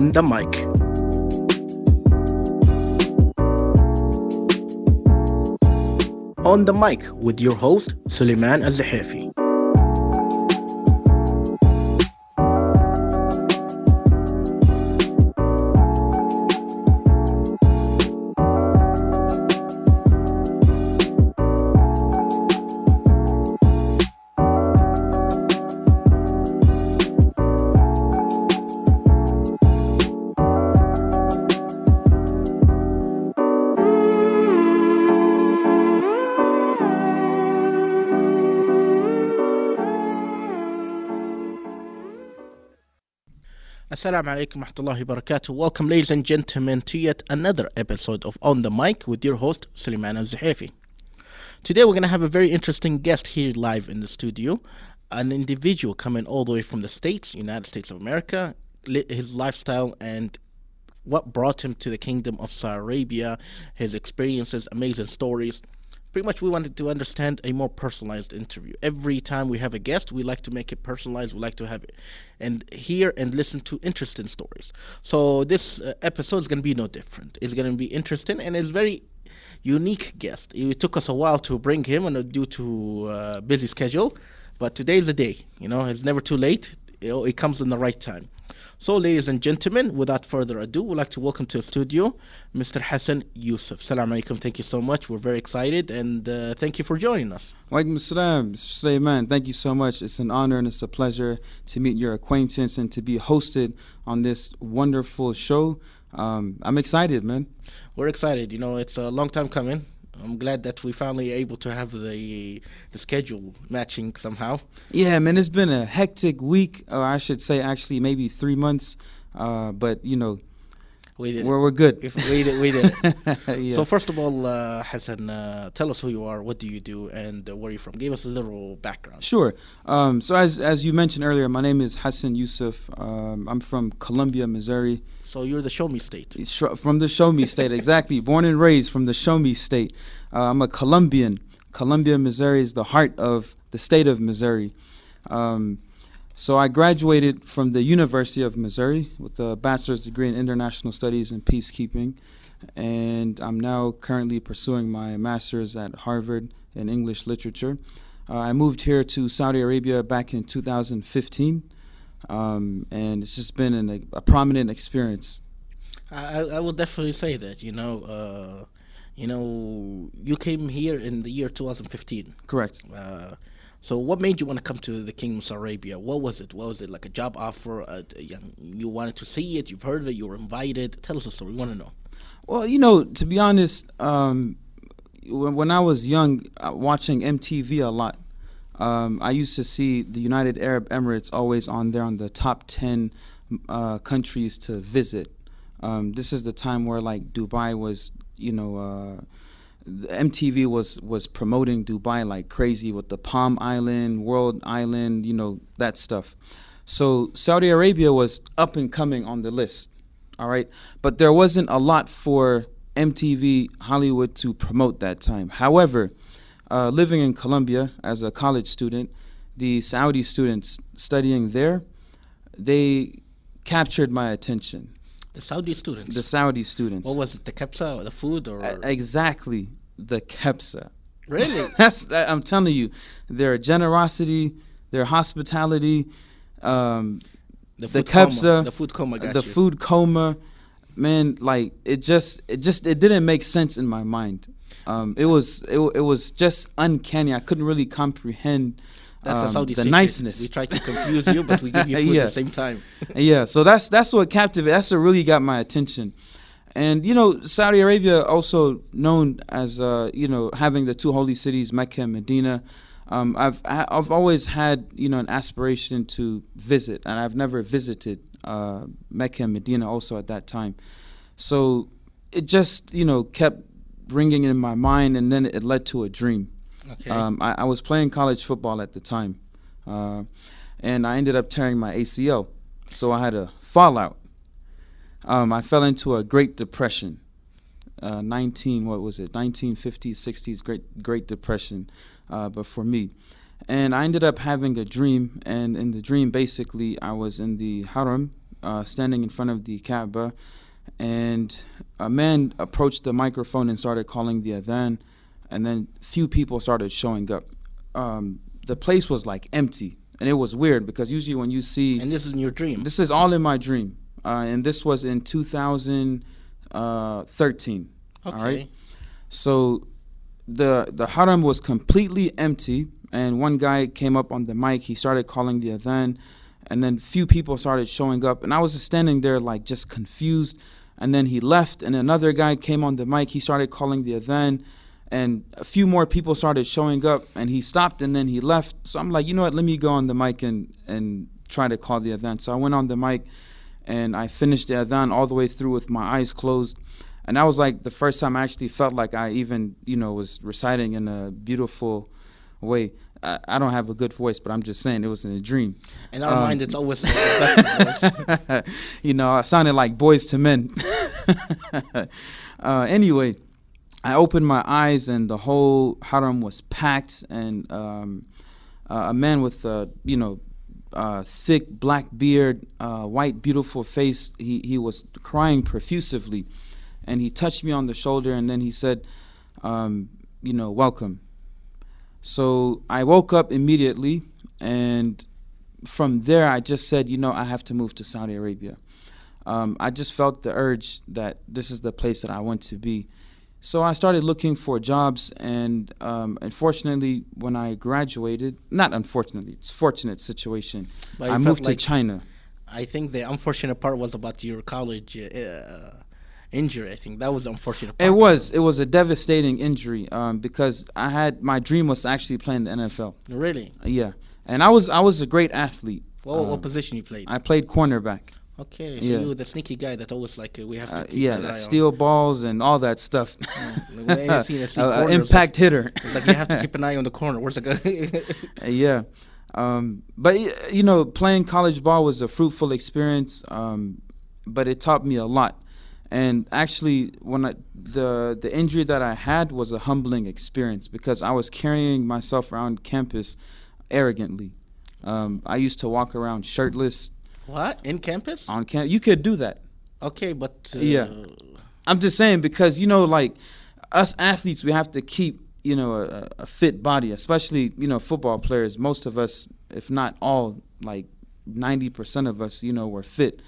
On the Mic. On the Mic with your host, Suleiman Al-Zahafi. Assalamu alaikum wa rahmatullahi wa barakatuh. Welcome, ladies and gentlemen, to yet another episode of On the Mic with your host, Suleiman Al-Zahafi. Today we're going to have a very interesting guest here live in the studio, an individual coming all the way from the States, United States of America, his lifestyle and what brought him to the Kingdom of Saudi Arabia, his experiences, amazing stories. Pretty much we wanted to understand a more personalized interview. Every time we have a guest, we like to make it personalized. We like to have it and hear and listen to interesting stories. So this episode is going to be no different. It's going to be interesting and it's very unique guest. It took us a while to bring him due to busy schedule, but today's the day. It's never too late. It comes in the right time. So, ladies and gentlemen, without further ado, we'd like to welcome to the studio Mr. Hassan Yusuf. Salam alaikum. Thank you so much. We're very excited and thank you for joining us. Walaikum assalam. Suleiman, thank you so much. It's an honor and it's a pleasure to meet your acquaintance and to be hosted on this wonderful show. I'm excited, man. We're excited. It's a long time coming. I'm glad that we finally able to have the schedule matching somehow. Yeah, man, it's been a hectic week, or I should say actually maybe 3 months, but we did we're good. We did it. Yeah. So first of all, Hassan, tell us who you are, what do you do, and where you're from. Give us a little background. Sure. So as you mentioned earlier, my name is Hassan Yusuf. I'm from Columbia, Missouri. So you're the Show Me State. From the Show Me State, exactly. Born and raised from the Show Me State. I'm a Colombian. Columbia, Missouri is the heart of the state of Missouri. So I graduated from the University of Missouri with a bachelor's degree in international studies and peacekeeping. And I'm now currently pursuing my master's at Harvard in English literature. I moved here to Saudi Arabia back in 2015. And it's just been a prominent experience. I will definitely say that, you came here in the year 2015. Correct. So what made you want to come to the Kingdom of Saudi Arabia? What was it? Was it like a job offer? You wanted to see it? You've heard of it? You were invited? Tell us the story. We want to know. Well, to be honest, when I was young, watching MTV a lot, I used to see the United Arab Emirates always on the top 10 countries to visit. This is the time where like Dubai was, MTV was promoting Dubai like crazy with the Palm Island, World Island, that stuff. So Saudi Arabia was up and coming on the list, all right? But there wasn't a lot for MTV Hollywood to promote that time. However, living in Colombia as a college student, the Saudi students studying there, they captured my attention. The Saudi students? The Saudi students. What was it, the kebsa or the food? Or exactly, the kebsa. Really? I'm telling you, their generosity, their hospitality, the kebsa, the food coma, food coma, man, like it didn't make sense in my mind. It was just uncanny. I couldn't really comprehend the niceness. We tried to confuse you, but we give you food at the same time. Yeah, so that's what captivated. That's what really got my attention. And Saudi Arabia, also known as having the two holy cities, Mecca and Medina. I've always had an aspiration to visit, and I've never visited Mecca and Medina also at that time. So it just kept ringing in my mind, and then it led to a dream. Okay. I was playing college football at the time, and I ended up tearing my ACL. So I had a fallout. I fell into a Great Depression, 1950s, 60s, Great Depression, but for me. And I ended up having a dream, and in the dream, basically, I was in the Haram, standing in front of the Kaaba, and a man approached the microphone and started calling the adhan, and then few people started showing up. The place was like empty, and it was weird because usually when you see, And this is in your dream. this is all in my dream, and this was in 2013. Okay. All right. So the haram was completely empty, and one guy came up on the mic. He started calling the adhan, and then few people started showing up, and I was just standing there like just confused. And then he left, and another guy came on the mic. He started calling the adhan, and a few more people started showing up, and he stopped, and then he left. So I'm like, you know what? Let me go on the mic and try to call the adhan. So I went on the mic, and I finished the adhan all the way through with my eyes closed. And that was like the first time I actually felt like I even, was reciting in a beautiful way. I don't have a good voice, but I'm just saying it was in a dream. In our mind, it's always the best voice. I sounded like Boys to Men. Anyway, I opened my eyes and the whole haram was packed, and a man with thick black beard, white beautiful face, he was crying profusively, and he touched me on the shoulder, and then he said, welcome. So I woke up immediately, and from there I just said, I have to move to Saudi Arabia. I just felt the urge that this is the place that I want to be. So I started looking for jobs, and unfortunately, when I graduated, not unfortunately, it's a fortunate situation, But I you moved felt to China. I think the unfortunate part was about your college injury. I think that was the unfortunate part. It was a devastating injury because my dream was to actually play in the NFL. Really? Yeah, and I was a great athlete. What position you played? I played cornerback. Okay, so Yeah. you were the sneaky guy that always we have to keep an eye on. Steal balls and all that stuff. When I see corners, Impact hitter. It's like you have to keep an eye on the corner. Where's the guy? Yeah. But playing college ball was a fruitful experience, but it taught me a lot. And actually, the injury that I had was a humbling experience because I was carrying myself around campus arrogantly. I used to walk around shirtless. What? In campus? On campus. You could do that. Okay, but... Yeah. I'm just saying because, like us athletes, we have to keep, a fit body, especially, football players. Most of us, if not all, like 90% of us, we're fit.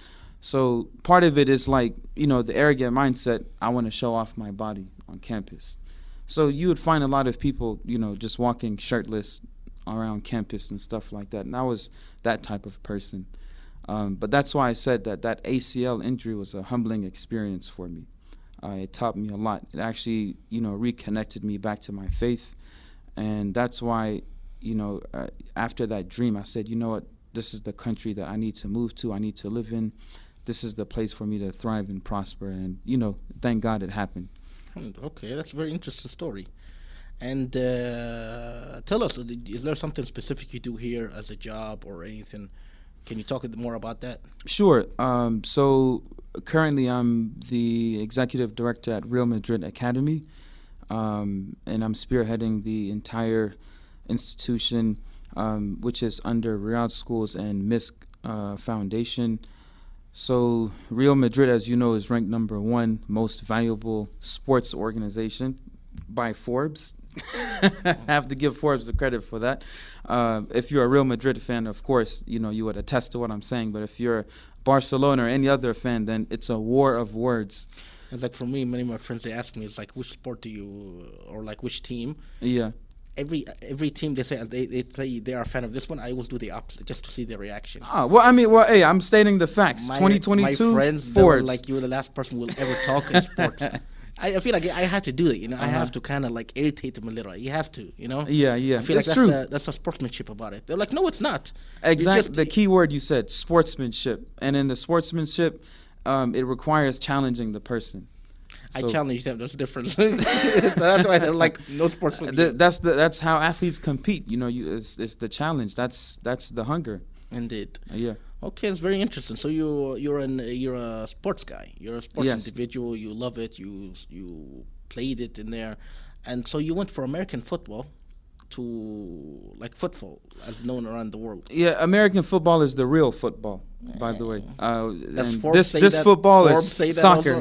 So part of it is like, the arrogant mindset, I want to show off my body on campus. So you would find a lot of people, just walking shirtless around campus and stuff like that. And I was that type of person. But that's why I said that ACL injury was a humbling experience for me. It taught me a lot. It actually, reconnected me back to my faith. And that's why, after that dream, I said, you know what, this is the country that I need to move to, I need to live in. This is the place for me to thrive and prosper. And, thank God it happened. Okay, that's a very interesting story. And tell us, is there something specific you do here as a job or anything? Can you talk a bit more about that? Sure. So currently I'm the executive director at Real Madrid Academy, and I'm spearheading the entire institution, which is under Riyadh Schools and MISC Foundation. So Real Madrid, as you know, is ranked #1 most valuable sports organization by Forbes. I have to give Forbes the credit for that. If you're a Real Madrid fan, of course, you would attest to what I'm saying. But if you're Barcelona or any other fan, then it's a war of words. It's like for me, many of my friends, they ask me, it's like, which sport do you, or like which team? Yeah. Every team they say they are a fan of this one, I always do the opposite just to see their reaction. Hey, I'm stating the facts. 2022, my friends, they were like, you're the last person who will ever talk in sports. I feel like I had to do it, I have to kind of like irritate them a little. You have to, Yeah. I feel that's like true. That's a sportsmanship about it. They're like, no, it's not. Exactly. The key word you said, sportsmanship. And in the sportsmanship, it requires challenging the person. I challenge them. There's a difference. So that's why they're like, no sportsmanship. That's how athletes compete. It's the challenge. That's the hunger. Indeed. Yeah. Okay, it's very interesting. So you're a sports guy. You're a sports individual. You love it. You played it in there, and so you went for American football. to like football as known around the world. Yeah, American football is the real football, by the way. Does And Forbes say this that? football Forbes is say that soccer.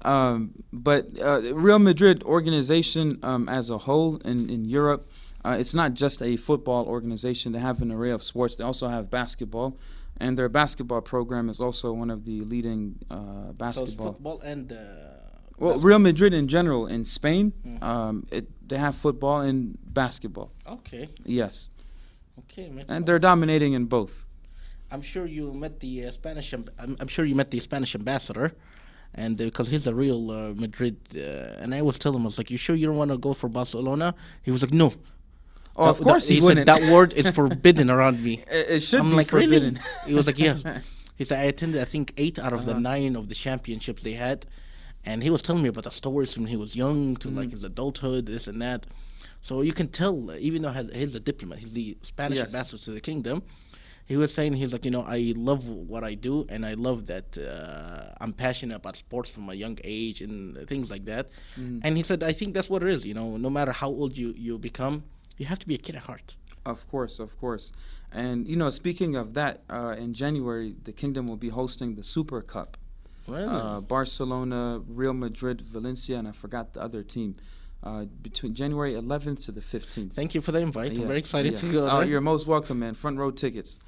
also? But Real Madrid organization as a whole in Europe, it's not just a football organization. They have an array of sports. They also have basketball, and their basketball program is also one of the leading So it's basketball. football and Well, Real Madrid in general in Spain, they have football and basketball. okay, Yes, okay, and they're dominating in both. I'm sure you met the I'm sure you met the Spanish ambassador, and because he's a real Madrid. And I always tell him, I was like, "You sure you don't want to go for Barcelona?" He was like, "No." Oh, of course he said wouldn't. that word is forbidden around me. It should I'm be like, forbidden. really? He was like, yes. He said, I attended, I think, 8 out of the 9 of the championships they had. And he was telling me about the stories from when he was young to like his adulthood, this and that. So you can tell, even though he's a diplomat, he's the Spanish Yes. ambassador to the kingdom. He was saying, he's like, I love what I do, and I love that I'm passionate about sports from a young age and things like that. And he said, I think that's what it is. No matter how old you become, you have to be a kid at heart. Of course, of course. And, speaking of that, in January, the kingdom will be hosting the Super Cup. Really? Barcelona, Real Madrid, Valencia, and I forgot the other team. Between January 11th to the 15th. Thank you for the invite. I'm Yeah, very excited yeah. to go Oh, there. you're most welcome, man. Front row tickets.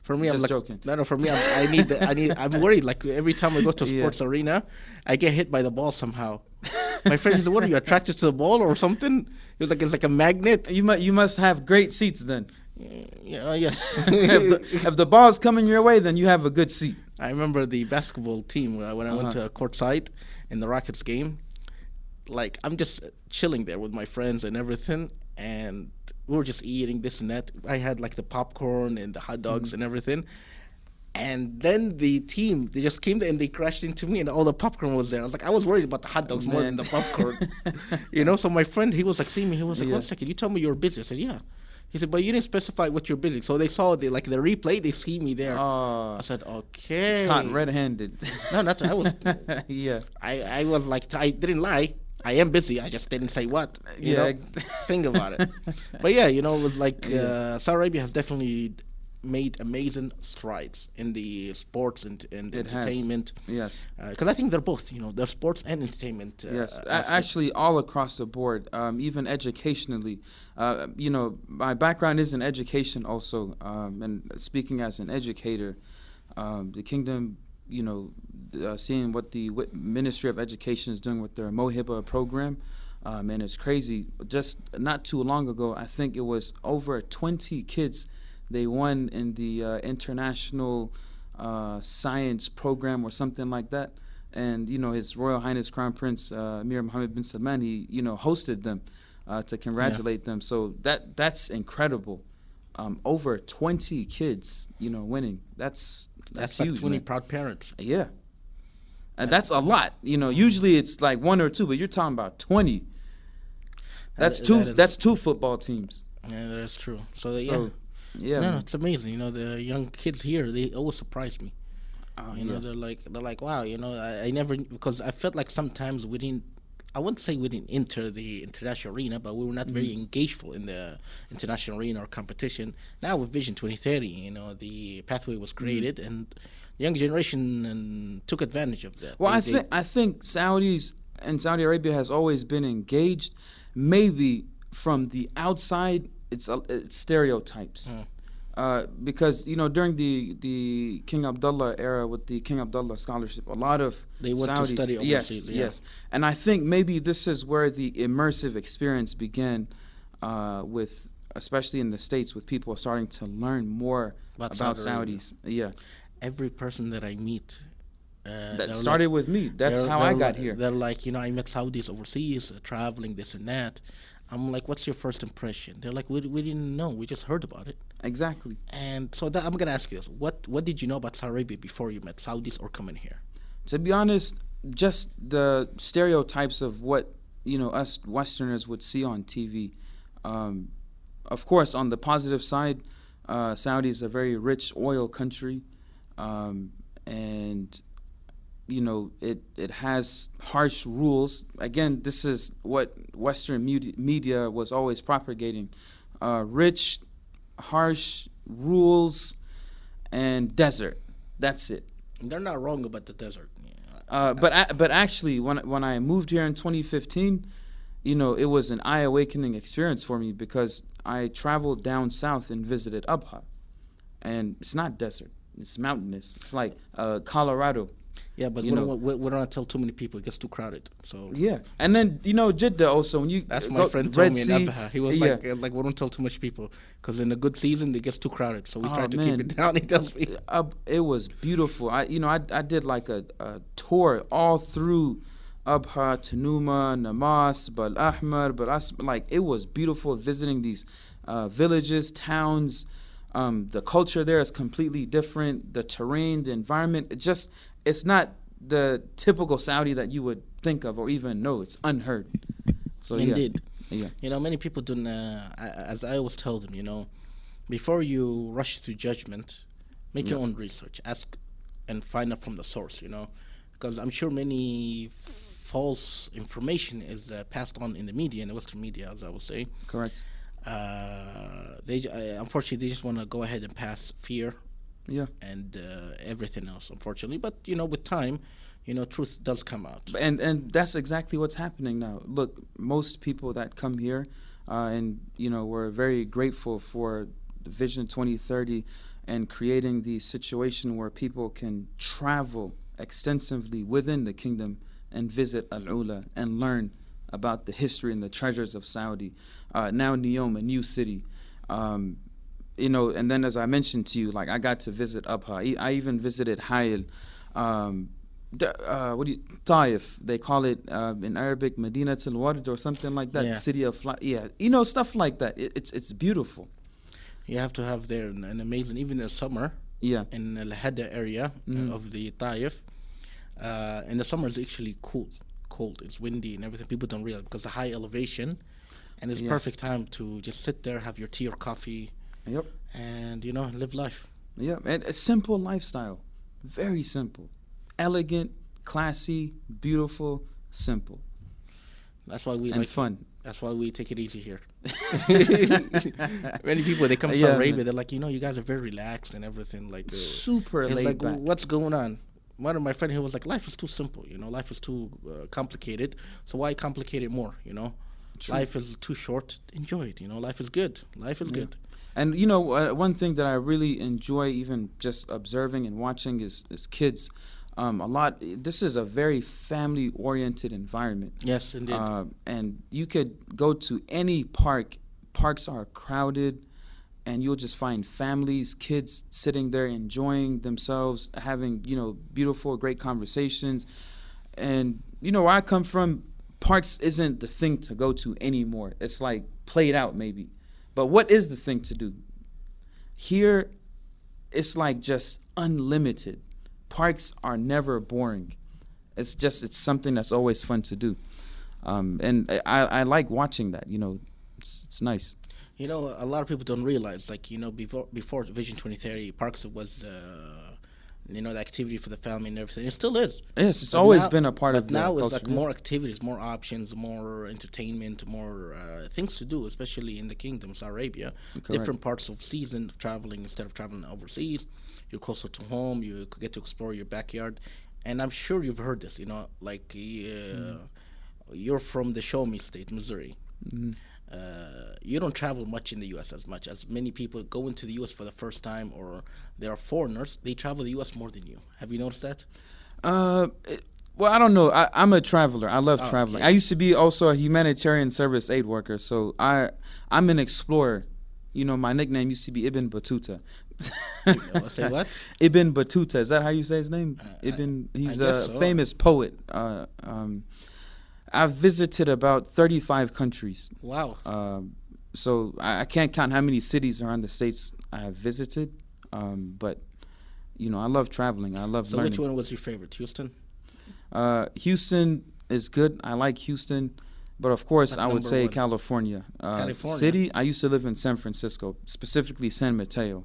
For me, I'm Just like, joking. no. For me, I'm worried. Like every time I go to a Yeah. sports arena, I get hit by the ball somehow. My friend, he said, "What are you attracted to the ball or something?" He was like, "It's like a magnet." You must have great seats then. Yeah, yes. if the ball's coming your way, then you have a good seat. I remember the basketball team when I went to courtside in the Rockets game. Like I'm just chilling there with my friends and everything, and we were just eating this and that. I had like the popcorn and the hot dogs and everything. And then the team, they just came there and they crashed into me and all the popcorn was there. I was worried about the hot dogs more than the popcorn. So my friend, he was like, seeing me, he was like, Yeah. 1 second, you told me you were busy. I said, yeah. He said, but you didn't specify what you're busy. So they saw the replay, they see me there. I said, okay. Caught red-handed. No, not I was Yeah. I was like, I didn't lie. I am busy. I just didn't say what. Think about it. But yeah, it was like Saudi Arabia has definitely made amazing strides in the sports and It has. entertainment. Yes. Because I think they're both, they're sports and entertainment. Yes, aspect. actually, all across the board, even educationally. My background is in education also, and speaking as an educator, the kingdom, seeing what the Ministry of Education is doing with their Mohiba program, and it's crazy. Just not too long ago, I think it was over 20 kids. They won in the international science program or something like that. And, His Royal Highness Crown Prince Amir Mohammed bin Salman, he, hosted them to congratulate them. So that's incredible. Over 20 kids, winning. That's That's huge, like 20 man. proud parents. Yeah. And that's a lot. Usually it's like 1 or 2, but you're talking about 20. That's That is- two football teams. Yeah, that's true. So, Yeah. no, man. it's amazing. The young kids here, they always surprise me. Oh, You know, yeah. they're like, wow, I never, because I felt like sometimes we didn't, I wouldn't say we didn't enter the international arena, but we were not very engageful in the international arena or competition. Now with Vision 2030, the pathway was created and the young generation took advantage of that. Well, They- I think Saudis and Saudi Arabia has always been engaged. Maybe from the outside, it's stereotypes. Because during the King Abdullah era with the King Abdullah scholarship, a lot of They went to Saudis, study yes, overseas, yeah. yes, and I think maybe this is where the immersive experience began, with especially in the States, with people starting to learn more about Saudi Arabia. Saudis. Yeah, every person that I meet, that they're started like- with me. That's they're- how they're I got like- here. They're like, I met Saudis overseas, traveling, this and that. I'm like, what's your first impression? They're like, we didn't know. We just heard about it. Exactly. And so I'm going to ask you this. What did you know about Saudi Arabia before you met Saudis or coming here? To be honest, just the stereotypes of what us Westerners would see on TV. Of course, on the positive side, Saudi is a very rich oil country, and it has harsh rules. Again, this is what Western media was always propagating: rich, harsh rules, and desert. That's it. They're not wrong about the desert. But actually, when I moved here in 2015, it was an eye-awakening experience for me, because I traveled down south and visited Abha, and it's not desert; it's mountainous. It's like Colorado. Yeah, but we don't want to tell too many people. It gets too crowded. So yeah, and then Jeddah also, when you that's my go, friend Red told me in Sea, Abha. He was like we don't tell too much people, because in a good season it gets too crowded. So we try to keep it down. He tells me it was beautiful. I did like a tour all through Abha, Tanuma, Namas, Bal Ahmar, like it was beautiful visiting these villages, towns. The culture there is completely different. The terrain, the environment, it's not the typical Saudi that you would think of or even know. It's unheard. So indeed. Yeah. Many people don't. As I always tell them, before you rush to judgment, make your own research. Ask and find out from the source. Because I'm sure many false information is passed on in the media, in the Western media, as I will say. Correct. Unfortunately, they just want to go ahead and pass fear. Yeah. And everything else, unfortunately. But, with time, truth does come out. And that's exactly what's happening now. Look, most people that come here, and, we're very grateful for Vision 2030 and creating the situation where people can travel extensively within the kingdom and visit Al-Ula and learn about the history and the treasures of Saudi. Now Neom, a new city. And then as I mentioned to you, like I got to visit Abha. I even visited Hayl. Taif, they call it in Arabic Madinatul Ward or something like that. Yeah. City of stuff like that. It's beautiful. You have to have there an amazing, even in the summer. Yeah. In the Hada area of the Taif. In the summer it's actually cold. It's windy and everything. People don't realize because the high elevation, and it's perfect time to just sit there, have your tea or coffee. Yep. And live life. Yeah, and a simple lifestyle, very simple, elegant, classy, beautiful, simple. That's why we and fun. That's why we take it easy here. Many people, they come to Saudi Arabia, they're like, you guys are very relaxed and everything, like super laid back. What's going on? One of my friends here was like, life is too simple, life is too complicated. So why complicate it more? True. Life is too short. Enjoy it. Life is good. Life is good. And one thing that I really enjoy, even just observing and watching, is kids. This is a very family-oriented environment. Yes, indeed. And you could go to any park. Parks are crowded, and you'll just find families, kids sitting there enjoying themselves, having beautiful, great conversations. And where I come from, parks isn't the thing to go to anymore. It's like played out maybe. But what is the thing to do? Here, it's like just unlimited. Parks are never boring. It's something that's always fun to do. And I like watching that, it's nice. A lot of people don't realize, like, before Vision 2030, parks was, the activity for the family and everything. It still is. Yes, it's always been a part of the now culture. It's like more activities, more options, more entertainment, more things to do, especially in the kingdom, Saudi Arabia. Correct. Different parts of season of traveling. Instead of traveling overseas, you're closer to home. You get to explore your backyard. And I'm sure you've heard this, you're from the Show Me state, Missouri. Mm-hmm. You don't travel much in the U.S. as much as many people go into the U.S. for the first time, or they are foreigners. They travel the U.S. more than you. Have you noticed that? Well, I don't know. I'm a traveler. I love traveling. Okay. I used to be also a humanitarian service aid worker, so I'm an explorer. My nickname used to be Ibn Battuta. Say what? Ibn Battuta. Is that how you say his name? He's a famous poet. I've visited about 35 countries. Wow. So I can't count how many cities around the states I have visited. But, I love traveling. I love learning. So which one was your favorite? Houston? Houston is good. I like Houston. But, of course, I would say California. California. City, I used to live in San Francisco, specifically San Mateo.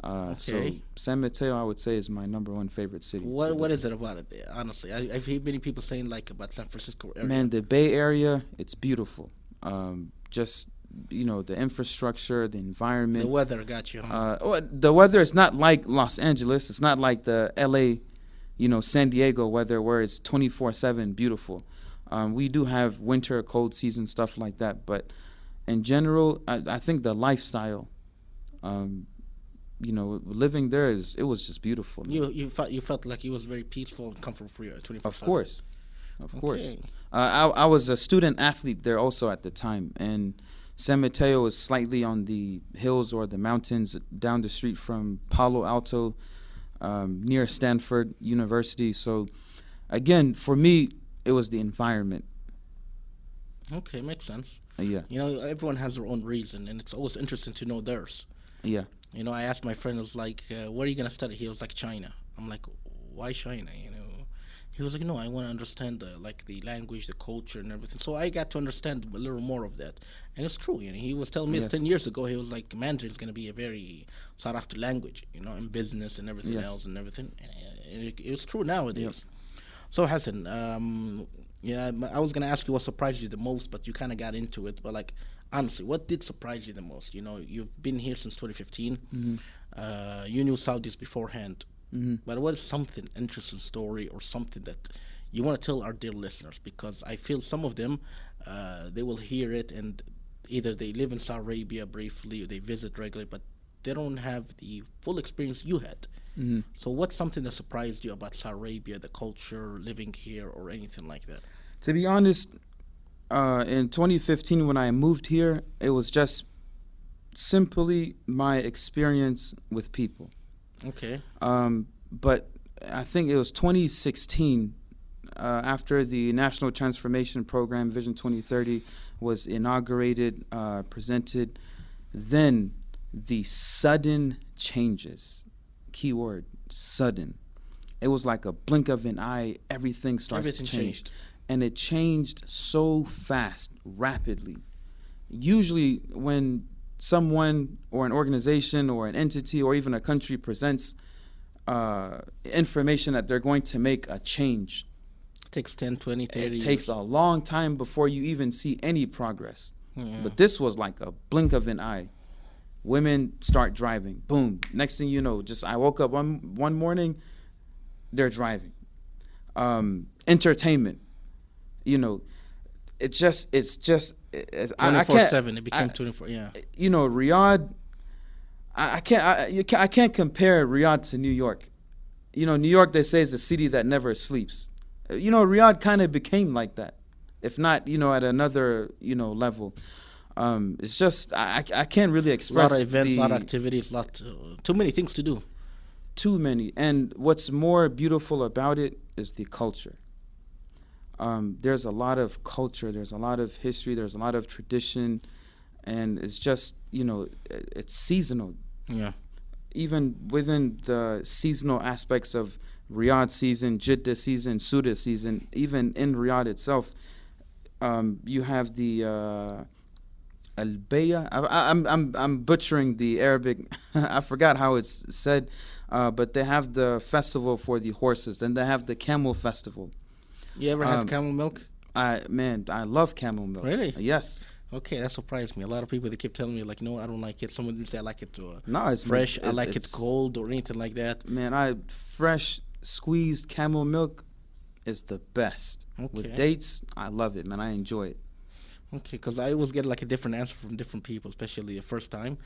So Okay. San Mateo, I would say, is my number one favorite city to What live is in. it about it there? Honestly, I've heard many people saying like about San Francisco area. Man, the Bay Area, it's beautiful. Just the infrastructure, the The environment. weather got you, huh? The weather is not like Los Angeles. It's not like the L.A., San Diego weather where it's 24/7 beautiful. We do have winter, cold season, stuff like that. But in general, I think the lifestyle, um, living there it was just beautiful. Man. You felt like it was very peaceful and comfortable for you 24/7. Of course, of course. Okay. I was a student athlete there also at the time, and San Mateo is slightly on the hills or the mountains down the street from Palo Alto, near Stanford University. So, again, for me, it was the environment. Okay, makes sense. Yeah, Everyone has their own reason, and it's always interesting to know theirs. yeah, I asked my friend, I was like, "What are you gonna study?" He was like, "China." I'm like, "Why China?" He was like, "No, I want to understand the language, the culture, and everything." So I got to understand a little more of that, and it's true. He was telling me it's yes, 10 years ago. He was like, Mandarin is gonna be a very sought after language, in business and everything yes, else and everything. And it's true yep. nowadays. So Hassan, yeah, I was gonna ask you what surprised you the most, but you kind of got into it. But like, honestly, what did surprise you the most? You've been here since 2015. Hmm. You knew Saudis beforehand, Hmm. but what is something interesting story or something that you want to tell our dear listeners? Because I feel some of them, they will hear it and either they live in Saudi Arabia briefly or they visit regularly, but they don't have the full experience you had. Hmm. So what's something that surprised you about Saudi Arabia, the culture, living here, or anything like that? To be honest, in 2015 when I moved here, it was just simply my experience with people. Okay. But I think it was 2016, after the National Transformation Program Vision 2030 was inaugurated, presented, then the sudden changes, keyword sudden. It was like a blink of an eye, everything starts Everything to change. changed. And it changed so fast, rapidly. Usually when someone or an organization or an entity or even a country presents information that they're going to make a change, It takes 10, 20, 30 it years. takes a long time before you even see any progress. Yeah. But this was like a blink of an eye. Women start driving. Boom. Next thing you know, just I woke up one morning, they're driving. Entertainment. It's just I can't 24/7. It became 24. Yeah. Riyadh. I can't compare Riyadh to New York. New York, they say, is a city that never sleeps. Riyadh kind of became like that, if not at another level. It's just I can't really A express lot of events, a lot of the activities, too many things to do. too many. And what's more beautiful about it is the culture. There's a lot of culture, there's a lot of history, there's a lot of tradition, and it's just it's seasonal. Yeah. Even within the seasonal aspects of Riyadh season, Jeddah season, Suda season, even in Riyadh itself, you have the Al-Bayya. I'm butchering the Arabic. I forgot how it's said, but they have the festival for the horses, and they have the camel festival. You ever had camel milk? I love camel milk. Really? Yes. Okay, that surprised me. A lot of people, they keep telling me like, no, I don't like it. Some of them say I like it No, it's fresh. I like it it's- cold or anything like that. Man, fresh squeezed camel milk is the best. With Okay. dates, I love it, man. I enjoy it. Okay, because I always get like a different answer from different people, especially the first time,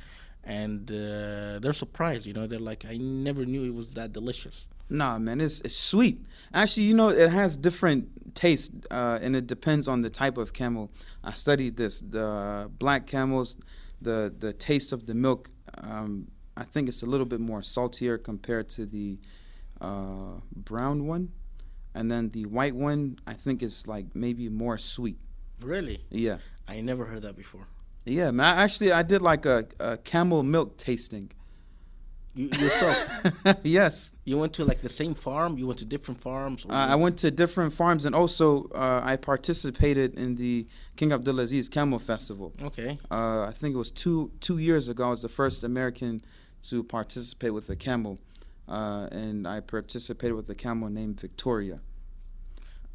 and they're surprised. They're like, I never knew it was that delicious. Nah, man, it's sweet. Actually, it has different tastes, and it depends on the type of camel. I studied this. The black camels, the taste of the milk, I think it's a little bit more saltier compared to the brown one, and then the white one, I think is like maybe more sweet. Really? Yeah, I never heard that before. yeah, man. I did like a camel milk tasting. You yourself, Yes. you went to like the same farm? You went to different farms? Or I went to different farms, and also I participated in the King Abdulaziz Camel Festival. Okay. I think it was two years ago. I was the first American to participate with a camel, and I participated with a camel named Victoria.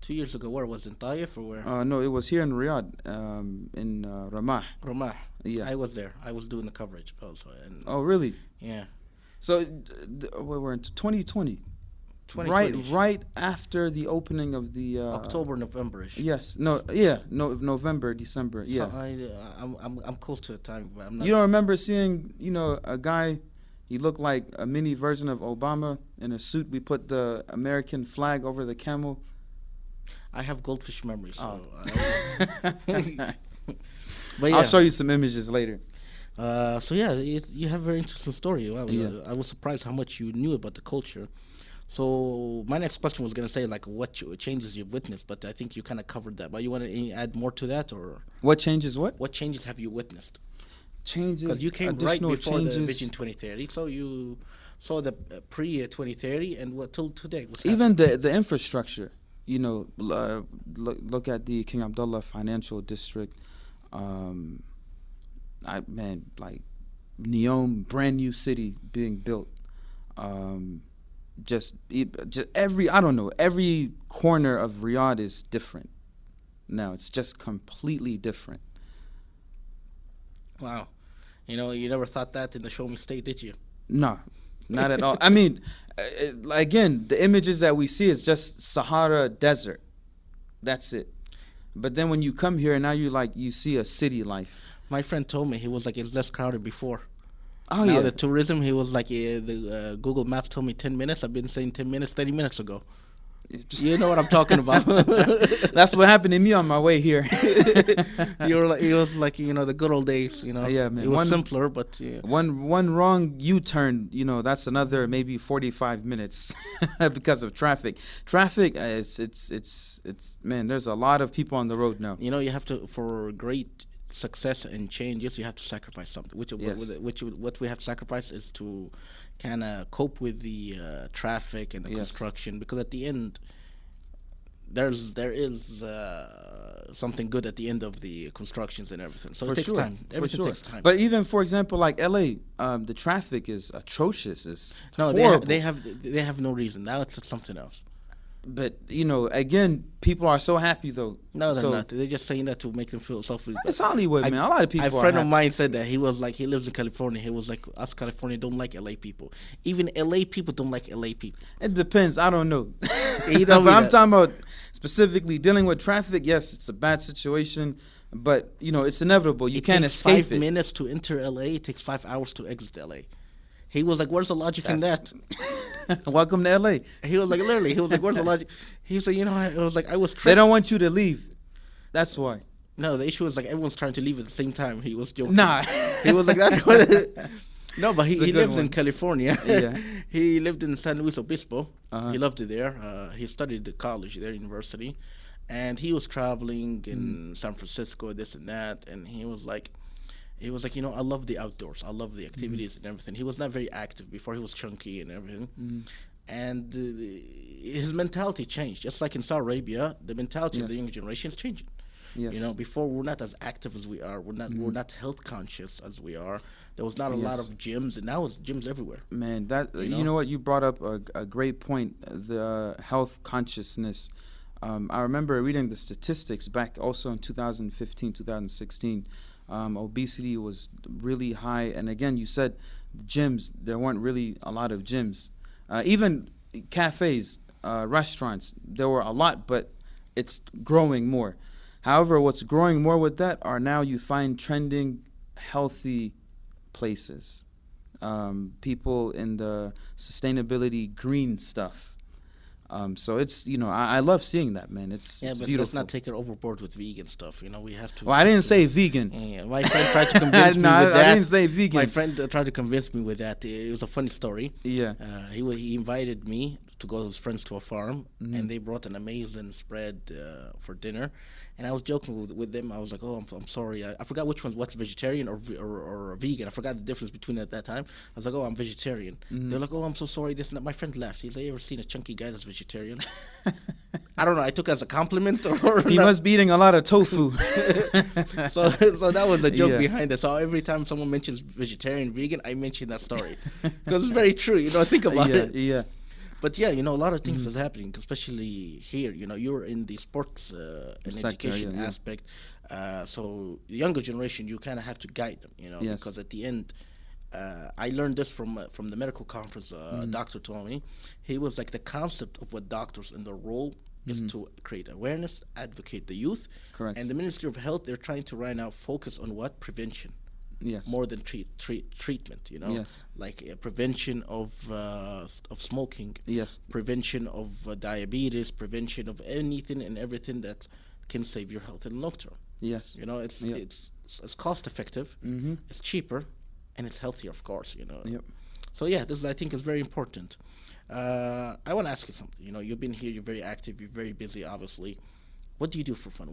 2 years ago, where was it? In Taif or where? No, it was here in Riyadh, in Ramah. Ramah. Yeah. I was there. I was doing the coverage also. And Oh, really? yeah, So we're in 2020. 2020. Right after the opening of the October, November-ish. Yes. No. Yeah. No. November, December. Yeah. So I'm close to the time, but I'm not. You don't remember seeing, a guy? He looked like a mini version of Obama in a suit. We put the American flag over the camel. I have goldfish memory, so. Oh. But yeah. I'll show you some images later. So yeah, you have a very interesting story. Wow, Yeah. I was surprised how much you knew about the culture. So my next question was gonna say like what changes you've witnessed, but I think you kind of covered that. But you want to add more to that, or What changes? what changes have you witnessed? Changes. Because you came right additional before the changes. Vision 2030, so you saw the pre 2030 and what till today. What's Even the infrastructure. Look at the King Abdullah Financial District. Like Neom, brand new city being built. Just every corner of Riyadh is different. Now it's just completely different. Wow, you never thought that in the Show Me State, did you? No, not at all. I mean, again, the images that we see is just Sahara desert. That's it. But then when you come here, now you see a city life. My friend told me he was like it's less crowded before. Oh Now yeah. the tourism, he was like the Google Maps told me 10 minutes. I've been saying 10 minutes, 30 minutes ago. You know what I'm talking about. That's what happened to me on my way here. It was like the good old days. Yeah, man. It was simpler, but yeah. One wrong U-turn, that's another maybe 45 minutes because of traffic. Traffic, it's man. There's a lot of people on the road now. You have to, for great success and changes, you have to sacrifice something. Yes. What we have to sacrifice is to kind of cope with the traffic and the Yes. construction, because at the end there is something good at the end of the constructions and everything. So For it takes sure. time. For Everything sure. takes time. But even for example, like LA, the traffic is atrocious. It's no, horrible. they have no reason. Now it's something else. But again, people are so happy though. No, they're So, not. They're just saying that to make them feel self-reliant. It's Hollywood, man. A lot of people A are friend of happy. mine said that he was like, he lives in California. He was like, us California don't like LA people. Even LA people don't like LA people. It depends. I don't know. He But told me I'm that. talking about specifically dealing with traffic. Yes, it's a bad situation, but it's inevitable. You It can't takes escape 5 it. minutes to enter LA. It takes 5 hours to exit LA. He was like, "Where's the logic in that?" Welcome to LA. He was like, literally, he was like, "Where's the logic?" He was like, I was like, I was They tricked. don't want you to leave. That's why. No, the issue is like everyone's trying to leave at the same time. He was joking. Nah. He was like that. No, but It's a he good lives in one. California. Yeah. He lived in San Luis Obispo. Uh-huh. He loved it there. He studied at college there, university, and he was traveling in San Francisco, this and that, and he was like, I love the outdoors. I love the activities and everything. He was not very active before. He was chunky and everything. And his mentality changed. Just like in Saudi Arabia, the mentality of the Yes. younger generation is changing. Yes. Before we're not as active as we are. We're not health conscious as we are. There was not a lot Yes. of gyms, and now it's gyms everywhere. Man, that You you know? know what, you brought up a great point. The health consciousness. I remember reading the statistics back also in 2015, 2016. Obesity was really high, and again, you said gyms. There weren't really a lot of gyms, even cafes, restaurants. There were a lot, but it's growing more. However, what's growing more with that are now you find trending healthy places. People in the sustainability green stuff. So it's I love seeing that, man. It's Yeah, but beautiful. let's not take it overboard with vegan stuff. We have to. Well, I didn't say vegan. Yeah, my friend tried to convince me No, with that. I didn't say vegan. My friend tried to convince me with that. It was a funny story. Yeah. He invited me to go with his friends to a farm, Mm-hmm. and they brought an amazing spread for dinner. And I was joking with them. I was like, "Oh, I'm sorry. I forgot what's vegetarian or vegan. I forgot the difference between it at that time. I was like, "Oh, I'm vegetarian." Mm-hmm. They're like, "Oh, I'm so sorry." This and that. My friend left. He's like, "You ever seen a chunky guy that's vegetarian?" I don't know. I took it as a compliment or He not. must be eating a lot of tofu. So that was a joke Yeah. behind it. So every time someone mentions vegetarian, vegan, I mention that story because it's very true. Think about Yeah, it. yeah. But yeah, a lot of things is happening, especially here. You're in the sports and Sector, education yeah. aspect. So the younger generation, you kind of have to guide them. Yes. Because at the end, I learned this from the medical conference. A doctor told me, he was like the concept of what doctors in their role is to create awareness, advocate the youth, Correct. and the Ministry of Health. They're trying to right now focus on what prevention. Yes. More than treatment, Yes. like prevention of smoking, Yes. prevention of diabetes, prevention of anything and everything that can save your health in the long term. Yes. It's Yep. it's cost effective, it's cheaper, and it's healthier, of course. Yep. So yeah, this I think is very important. I want to ask you something. You've been here, you're very active, you're very busy, obviously. What do you do for fun?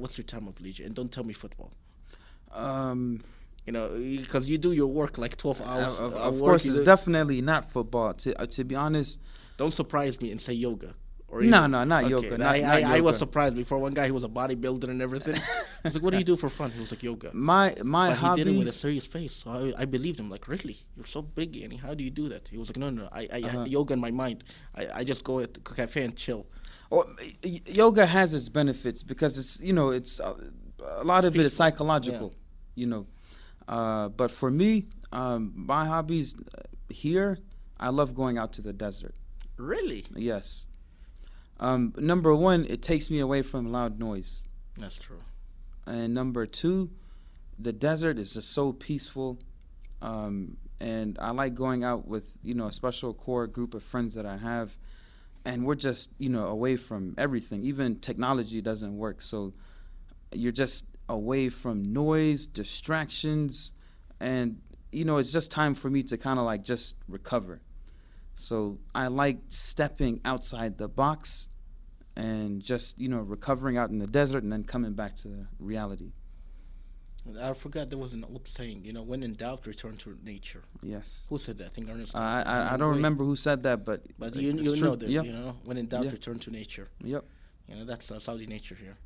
What's your time of leisure? And don't tell me football. Because you do your work like 12 hours. Of course, it's definitely not football. To be honest, Don't surprise me and say yoga. No, not yoga. Not I was yoga. surprised before. One guy, he was a bodybuilder and everything. I was like, what do you do for fun? He was like, yoga. My But he did it with a hobbies. serious face. So I believed him. Like, really? You're so big, Annie. How do you do that? He was like, no. I yoga in my mind. I just go at the cafe and chill. Yoga has its benefits because it's a lot of it is psychological. But for me, my hobbies here, I love going out to the desert. Really? Yes. Number one, it takes me away from loud noise. That's true. And number two, the desert is just so peaceful. And I like going out with, a special core group of friends that I have. And we're just, away from everything. Even technology doesn't work. So you're just away from noise, distractions. And, it's just time for me to kind of like just recover. So I like stepping outside the box and just, recovering out in the desert and then coming back to reality. I forgot there was an old saying, when in doubt, return to nature. Yes. Who said that? I think Ernest. I don't remember who said that, but you it's know true. that, Yeah. when in doubt, Yeah. return to nature. Yep. That's Saudi nature here.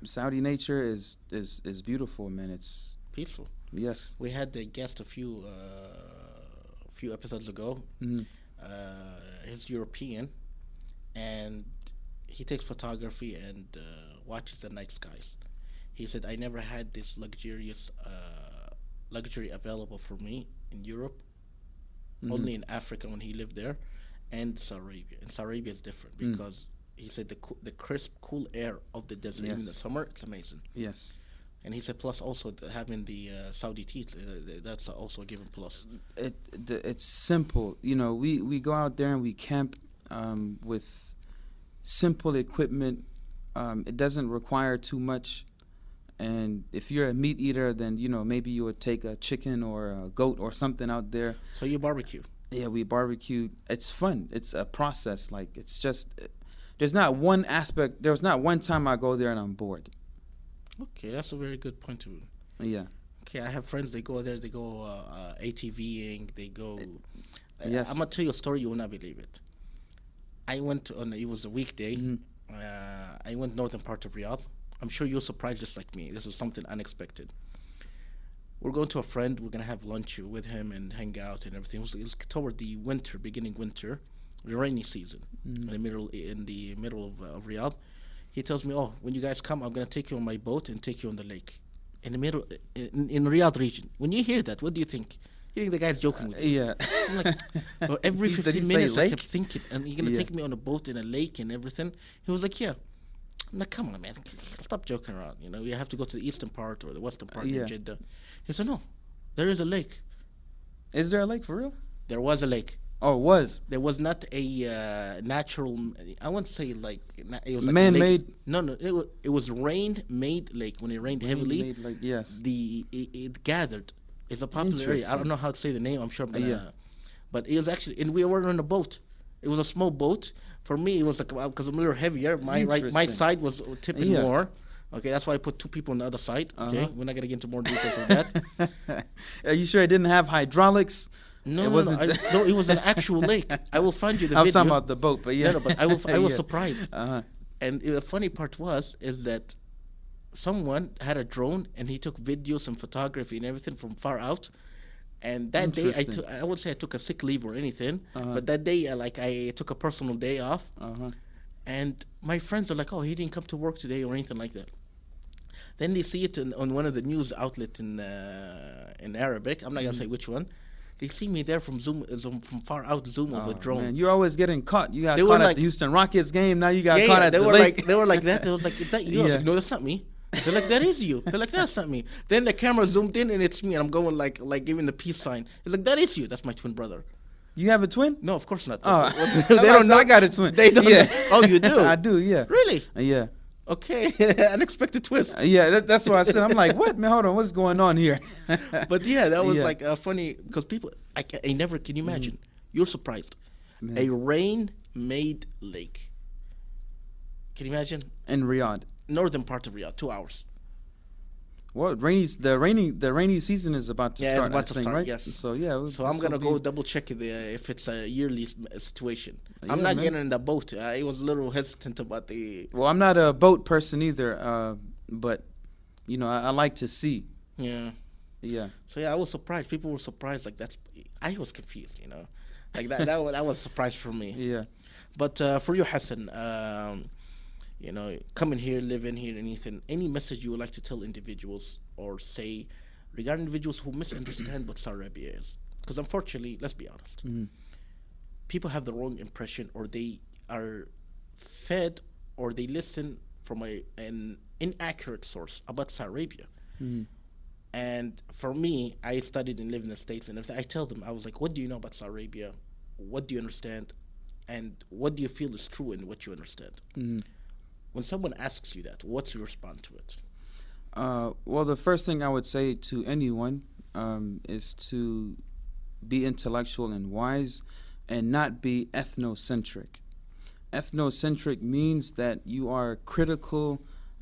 Saudi nature is beautiful, man. It's Peaceful. yes. We had a guest a few episodes ago. Mhm. He's European, and he takes photography and watches the night skies. He said, I never had this luxury available for me in Europe, only in Africa when he lived there, and Saudi Arabia. And Saudi Arabia is different because he said the crisp, cool air of the desert, even in the Yes. summer, it's amazing. Yes. And he said, plus also having the Saudi teeth, that's also a given plus. It's simple. We go out there and we camp with simple equipment. It doesn't require too much. And if you're a meat eater, then maybe you would take a chicken or a goat or something out there. So you barbecue. Yeah, we barbecue. It's fun. It's a process. Like it's just there's not one aspect. There's not one time I go there and I'm bored. Okay, that's a very good point too. Yeah. Okay, I have friends. They go there. They go ATVing. They go. Yes. I'm gonna tell you a story. You will not believe it. I went on. It was a weekday. I went northern part of Riyadh. I'm sure you're surprised just like me. This is something unexpected. We're going to a friend. We're gonna have lunch with him and hang out and everything. It was toward the winter, beginning winter, the rainy season, in the middle of Riyadh. He tells me, "Oh, when you guys come, I'm gonna take you on my boat and take you on the lake, in the middle, in Riyadh region." When you hear that, what do you think? You think the guy's joking with you? Yeah. I'm like, well, every Did he 15 say minutes I lake? kept thinking, and you're gonna Yeah. take me on a boat in a lake and everything. He was like, "Yeah." I'm like, come on, man, stop joking around. You have to go to the eastern part or the western part Yeah. of Jeddah. He said, "No, there is a lake. Is there a lake for real? There was a lake. Oh, it was. There was not a natural. I wouldn't say like it was like Man-made? A lake. No, it was rain-made lake. When it rained heavily, Made like yes. it gathered. It's a popular area. I Interesting. don't know how to say the name. I'm sure I'm gonna. Yeah. But it was actually, and we were on a boat. It was a small boat. For me, it was like because I'm a little heavier. My Interesting. side was tipping Yeah. more. Okay, that's why I put two people on the other side. Okay, Uh-huh. we're not gonna get into more details of that. Are you sure it didn't have hydraulics? No, It wasn't no, it was an actual lake. I will find you the I'm video. talking about the boat, but yeah. No, but I was Yeah. surprised. Uh-huh. And the funny part is that someone had a drone and he took videos and photography and everything from far out. And that day, Interesting. I would say I took a sick leave or anything, Uh-huh. but that day, like I took a personal day off, Uh-huh. and my friends are like, "Oh, he didn't come to work today or anything like that." Then they see it on one of the news outlet in Arabic. I'm not gonna say which one. They see me there from from far out zoom of a Oh, drone. man, you're always getting caught. You got They were caught at like- the Houston Rockets game. Now you got Yeah, caught yeah. at They the were lake. like, they were like that. They was like, "Is that you?" I was Yeah. like, "No, that's not me." They're like, "That is you." They're like, "That's not me." Then the camera zoomed in and it's me, and I'm going like giving the peace sign. It's like, "That is you." That's my twin brother. You have a twin? No, of course not. Oh, They don't know. I got a twin. They don't Yeah. know. Oh, you do? I do. Yeah. Really? Yeah. Okay. Unexpected twist. Yeah. That's what I said. I'm like, what, man? Hold on. What's going on here? But yeah, that was Yeah. like funny because people, I never can you imagine. You're surprised. Man. A rain-made lake. Can you imagine? In Riyadh. Northern part of Riyadh, 2 hours. Well, the rainy season is about to Yeah, it's start. about I to think, start, right? yes. So yeah. So I'm gonna go double check if it's a yearly situation. I'm Yeah, not man. getting in the boat. I was a little hesitant about the. Well, I'm not a boat person either, but you know, I like to see. Yeah. Yeah. So yeah, I was surprised. People were surprised. Like that's. I was confused. Like that was a surprise for me. Yeah. But for you, Hassan, coming here, living here, anything, any message you would like to tell individuals or say regarding individuals who misunderstand what Saudi Arabia is? Because unfortunately, let's be honest, people have the wrong impression, or they are fed, or they listen from an inaccurate source about Saudi Arabia. And for me, I studied and lived in the States, and if I tell them, I was like, "What do you know about Saudi Arabia? What do you understand? And what do you feel is true in what you understand?" When someone asks you that, what's your response to it? Well, the first thing I would say to anyone is to be intellectual and wise and not be ethnocentric. Ethnocentric means that you are critical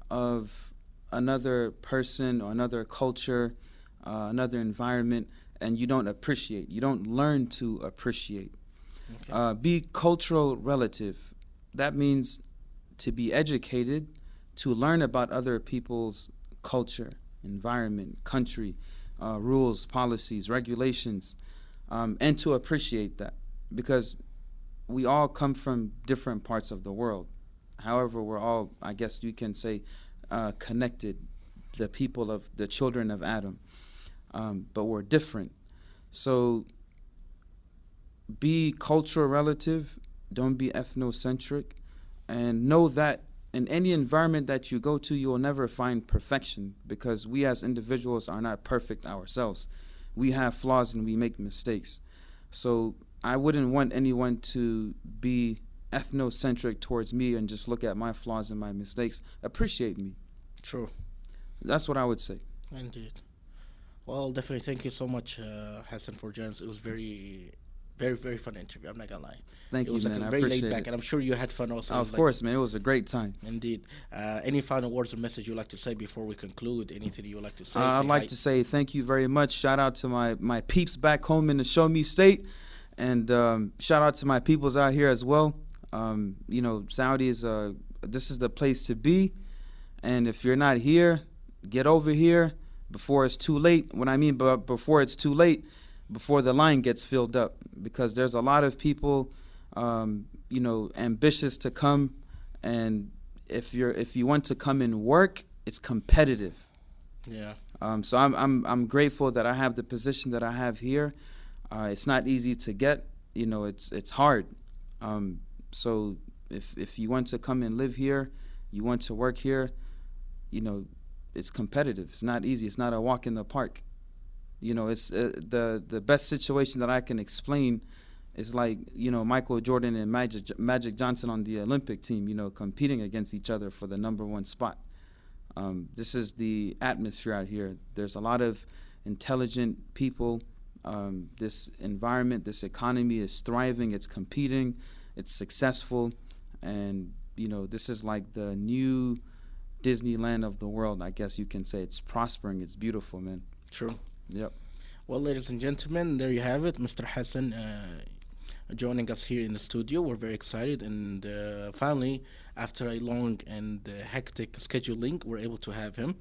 of another person or another culture, another environment, and you don't appreciate. You don't learn to appreciate. Okay. Be cultural relative. That means to be educated, to learn about other people's culture, environment, country, rules, policies, regulations, and to appreciate that, because we all come from different parts of the world. However, we're all, I guess you can say, connected, the people of the children of Adam, but we're different. So be cultural relative, don't be ethnocentric, and know that in any environment that you go to, you will never find perfection, because we as individuals are not perfect ourselves. We have flaws and we make mistakes. So I wouldn't want anyone to be ethnocentric towards me and just look at my flaws and my mistakes. Appreciate me. True. That's what I would say. Indeed. Well, definitely thank you so much, Hassan, for joining us. It was very, very, very fun interview. I'm not going to lie. Thank It you, was man. like I very laid appreciate back, it. and I'm sure you had fun also. It was Of like- course, man. It was a great time. Indeed. Any final words or message you'd like to say before we conclude? Anything you would like to say? I'd Say like hi. to say thank you very much. Shout out to my peeps back home in the Show Me State, and shout out to my peoples out here as well. Saudi is this is the place to be, and if you're not here, get over here before it's too late. When I mean before it's too late, before the line gets filled up, because there's a lot of people, ambitious to come, and if you want to come and work, it's competitive. Yeah. So I'm grateful that I have the position that I have here. It's not easy to get. It's hard. So if you want to come and live here, you want to work here, it's competitive. It's not easy. It's not a walk in the park. It's the best situation that I can explain is like Michael Jordan and Magic Johnson on the Olympic team. Competing against each other for the number one spot. This is the atmosphere out here. There's a lot of intelligent people. This environment, this economy is thriving. It's competing. It's successful. And, this is like the new Disneyland of the world, I guess you can say. It's prospering. It's beautiful, man. True. Yep. Well, ladies and gentlemen, there you have it, Mr. Hassan. joining us here in the studio. We're very excited, and finally, after a long and hectic scheduling, we're able to have him,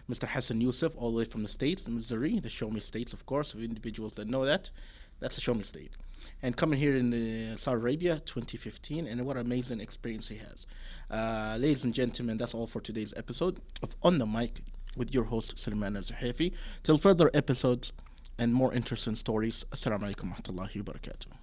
Mr. Hassan Yusuf, all the way from the States, Missouri, the Show Me States, of course, for individuals that know that. That's the Show Me State. And coming here in Saudi Arabia, 2015, and what an amazing experience he has. Ladies and gentlemen, that's all for today's episode of On the Mic with your host, Sulaiman Al-Zahafi. Till further episodes and more interesting stories, Assalamu alaikum wa rahmatullahi wa barakatuh.